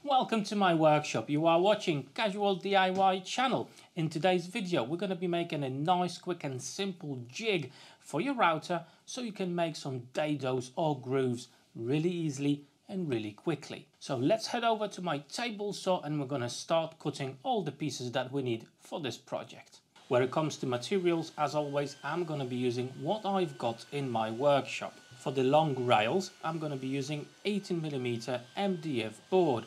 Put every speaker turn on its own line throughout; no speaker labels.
Welcome to my workshop. You are watching Casual DIY channel. In today's video we're going to be making a nice, quick and simple jig for your router so you can make some dados or grooves really easily and really quickly. So let's head over to my table saw and we're going to start cutting all the pieces that we need for this project. Where it comes to materials, as always, I'm going to be using what I've got in my workshop. For the long rails, I'm going to be using 18mm MDF board.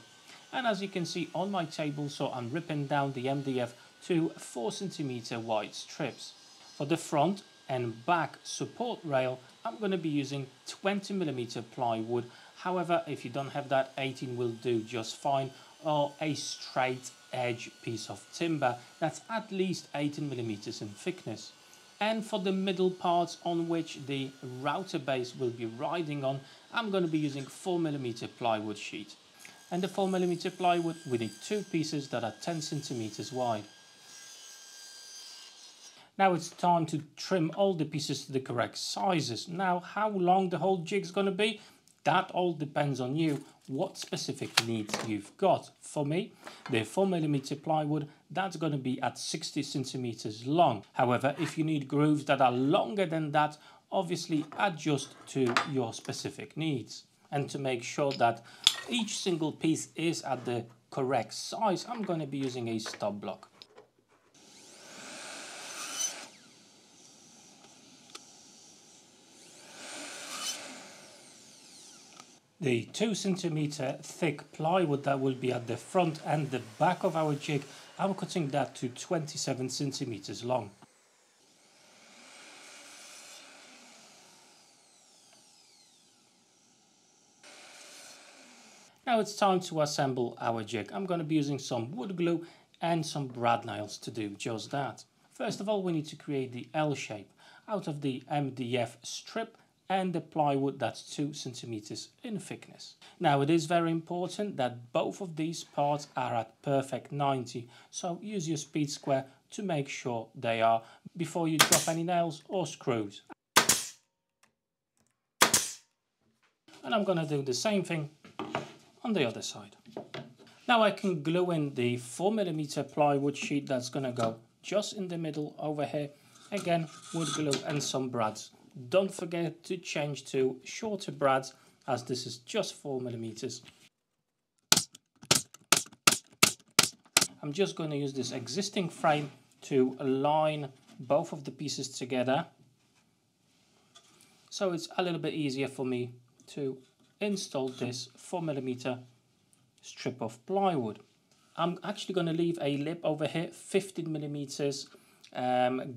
And as you can see on my table saw, I'm ripping down the MDF to 4cm wide strips. For the front and back support rail, I'm going to be using 20mm plywood. However, if you don't have that, 18 will do just fine, or a straight edge piece of timber that's at least 18mm in thickness. And for the middle parts on which the router base will be riding on, I'm going to be using 4mm plywood sheet. And the 4mm plywood, we need two pieces that are 10cm wide. Now it's time to trim all the pieces to the correct sizes. Now, how long the whole jig's going to be, that all depends on you, what specific needs you've got. For me, the 4mm plywood, that's going to be at 60cm long. However, if you need grooves that are longer than that, obviously adjust to your specific needs. And to make sure that each single piece is at the correct size, I'm going to be using a stop block. The 2cm thick plywood that will be at the front and the back of our jig, I'm cutting that to 27cm long. Now it's time to assemble our jig. I'm going to be using some wood glue and some brad nails to do just that. First of all, we need to create the L shape out of the MDF strip and the plywood that's 2cm in thickness. Now it is very important that both of these parts are at perfect 90, so use your speed square to make sure they are before you drop any nails or screws. And I'm going to do the same thing on the other side. Now I can glue in the 4mm plywood sheet that's going to go just in the middle over here. Again, wood glue and some brads. Don't forget to change to shorter brads, as this is just 4mm. I'm just going to use this existing frame to align both of the pieces together, so it's a little bit easier for me to install this 4mm strip of plywood. I'm actually going to leave a lip over here, 15mm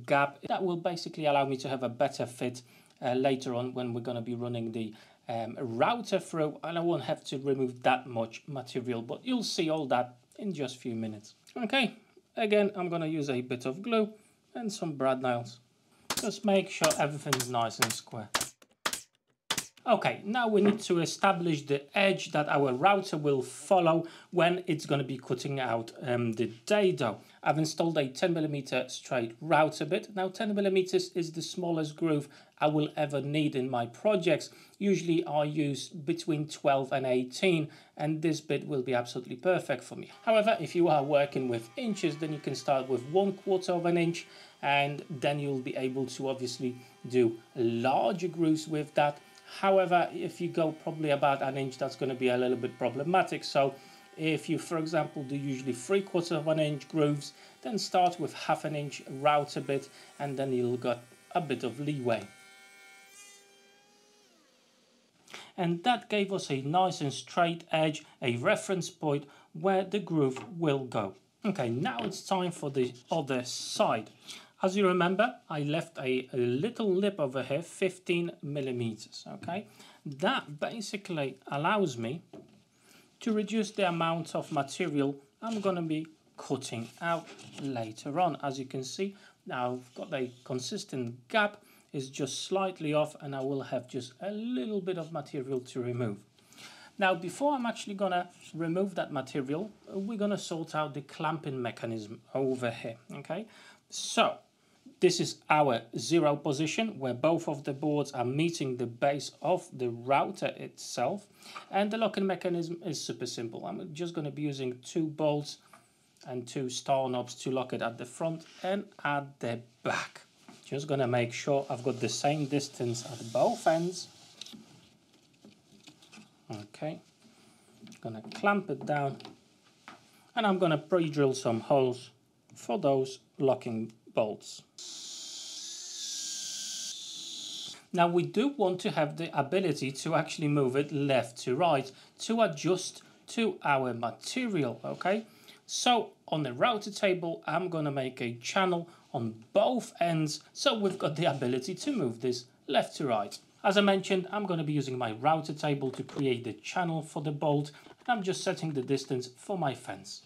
gap. That will basically allow me to have a better fit later on when we're going to be running the router through, and I won't have to remove that much material, but you'll see all that in just a few minutes. Okay, again I'm going to use a bit of glue and some brad nails. Just make sure everything's nice and square. Okay, now we need to establish the edge that our router will follow when it's going to be cutting out the dado. I've installed a 10mm straight router bit. Now 10mm is the smallest groove I will ever need in my projects. Usually I use between 12 and 18, and this bit will be absolutely perfect for me. However, if you are working with inches, then you can start with 1/4 of an inch, and then you'll be able to obviously do larger grooves with that. However, if you go probably about an inch, that's going to be a little bit problematic. So if you, for example, do usually 3/4 of an inch grooves, then start with 1/2 inch router bit, and then you'll got a bit of leeway. And that gave us a nice and straight edge, a reference point where the groove will go. Okay, now it's time for the other side. As you remember, I left a little lip over here, 15mm, okay? That basically allows me to reduce the amount of material I'm going to be cutting out later on. As you can see, now I've got a consistent gap, it's just slightly off, and I will have just a little bit of material to remove. Now, before I'm actually going to remove that material, we're going to sort out the clamping mechanism over here, okay? So This is our 0 position where both of the boards are meeting the base of the router itself. And the locking mechanism is super simple. I'm just going to be using 2 bolts and 2 star knobs to lock it at the front and at the back. Just going to make sure I've got the same distance at both ends. Okay, going to clamp it down, and I'm going to pre-drill some holes for those locking bolts. Now we do want to have the ability to actually move it left to right to adjust to our material, okay? So on the router table, I'm going to make a channel on both ends, so we've got the ability to move this left to right. As I mentioned, I'm going to be using my router table to create the channel for the bolt, and I'm just setting the distance for my fence.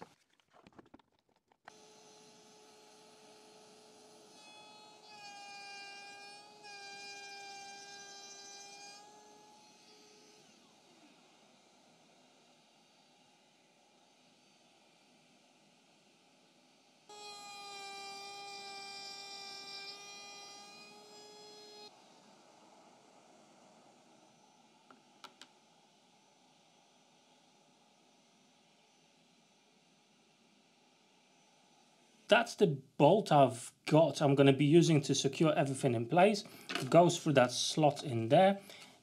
That's the bolt I've got. I'm going to be using to secure everything in place. It goes through that slot in there.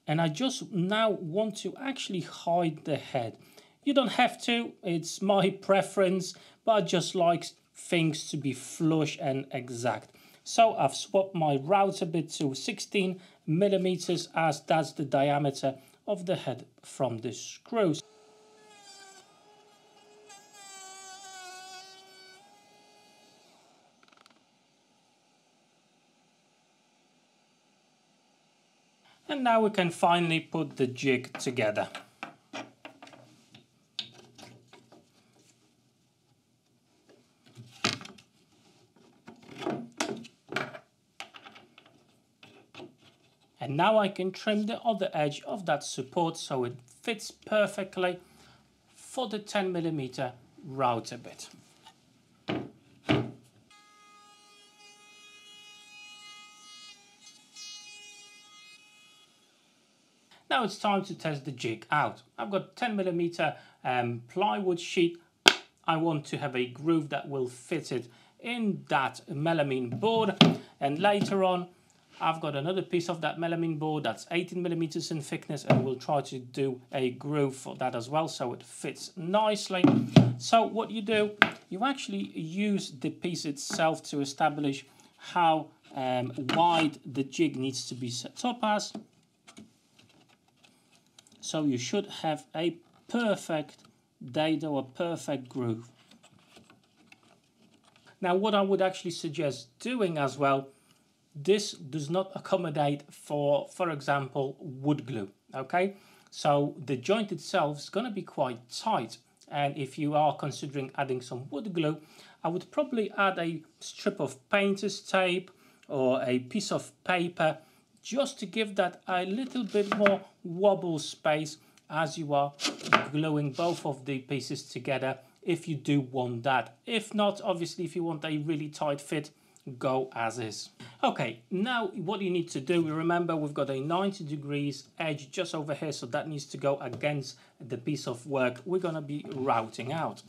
And I just now want to actually hide the head. You don't have to, it's my preference, but I just like things to be flush and exact. So I've swapped my router bit to 16 millimeters, as that's the diameter of the head from the screws. And now we can finally put the jig together. And now I can trim the other edge of that support so it fits perfectly for the 10mm router bit. Now it's time to test the jig out. I've got 10mm plywood sheet. I want to have a groove that will fit it in that melamine board, and later on I've got another piece of that melamine board that's 18mm in thickness, and we'll try to do a groove for that as well so it fits nicely. So what you do, you actually use the piece itself to establish how wide the jig needs to be set up as. So you should have a perfect dado, a perfect groove. Now what I would actually suggest doing as well, this does not accommodate for example, wood glue, okay? So the joint itself is going to be quite tight, and if you are considering adding some wood glue, I would probably add a strip of painter's tape or a piece of paper just to give that a little bit more wobble space as you are gluing both of the pieces together, if you do want that. If not, obviously if you want a really tight fit, go as is. Okay, now what you need to do, remember we've got a 90 degrees edge just over here, so that needs to go against the piece of work we're going to be routing out.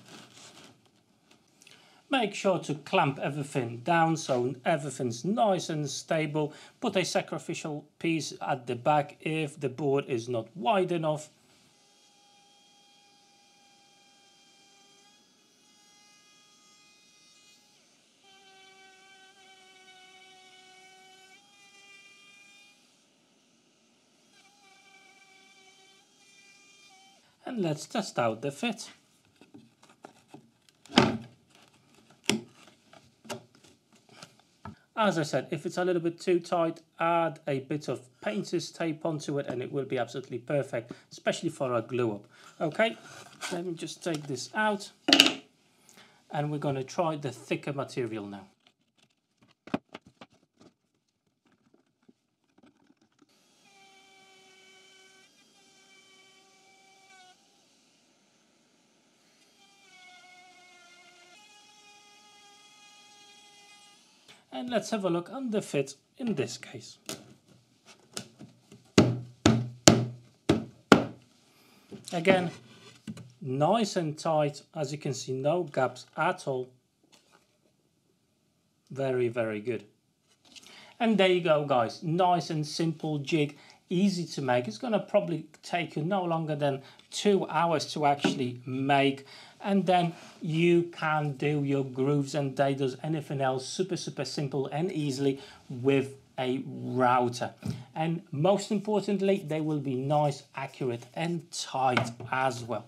Make sure to clamp everything down so everything's nice and stable. Put a sacrificial piece at the back if the board is not wide enough. And let's test out the fit. As I said, if it's a little bit too tight, add a bit of painter's tape onto it and it will be absolutely perfect, especially for a glue up. Okay, let me just take this out and we're going to try the thicker material now. And let's have a look on the fit in this case. Again, nice and tight, as you can see, no gaps at all. Very, very good. And there you go, guys. Nice and simple jig, easy to make. It's going to probably take you no longer than 2 hours to actually make. And then you can do your grooves and dados, anything else, super, super simple and easily with a router. And most importantly, they will be nice, accurate and tight as well.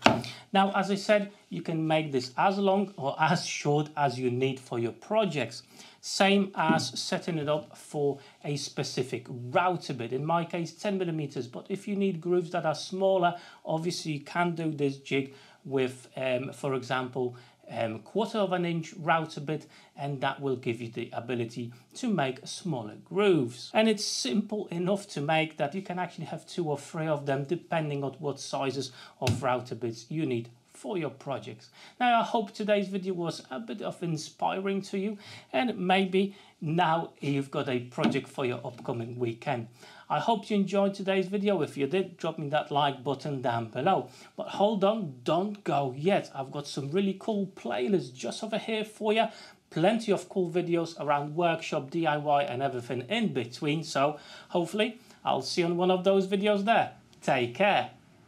Now, as I said, you can make this as long or as short as you need for your projects. Same as setting it up for a specific router bit. In my case, 10 millimeters. But if you need grooves that are smaller, obviously you can do this jig with, for example, 1/4 of an inch router bit, and that will give you the ability to make smaller grooves. And it's simple enough to make that you can actually have 2 or 3 of them depending on what sizes of router bits you need for your projects. Now, I hope today's video was a bit of inspiring to you, and maybe now you've got a project for your upcoming weekend. I hope you enjoyed today's video. If you did, drop me that like button down below. But hold on, don't go yet. I've got some really cool playlists just over here for you. Plenty of cool videos around workshop, DIY and everything in between. So hopefully I'll see you on one of those videos there. Take care.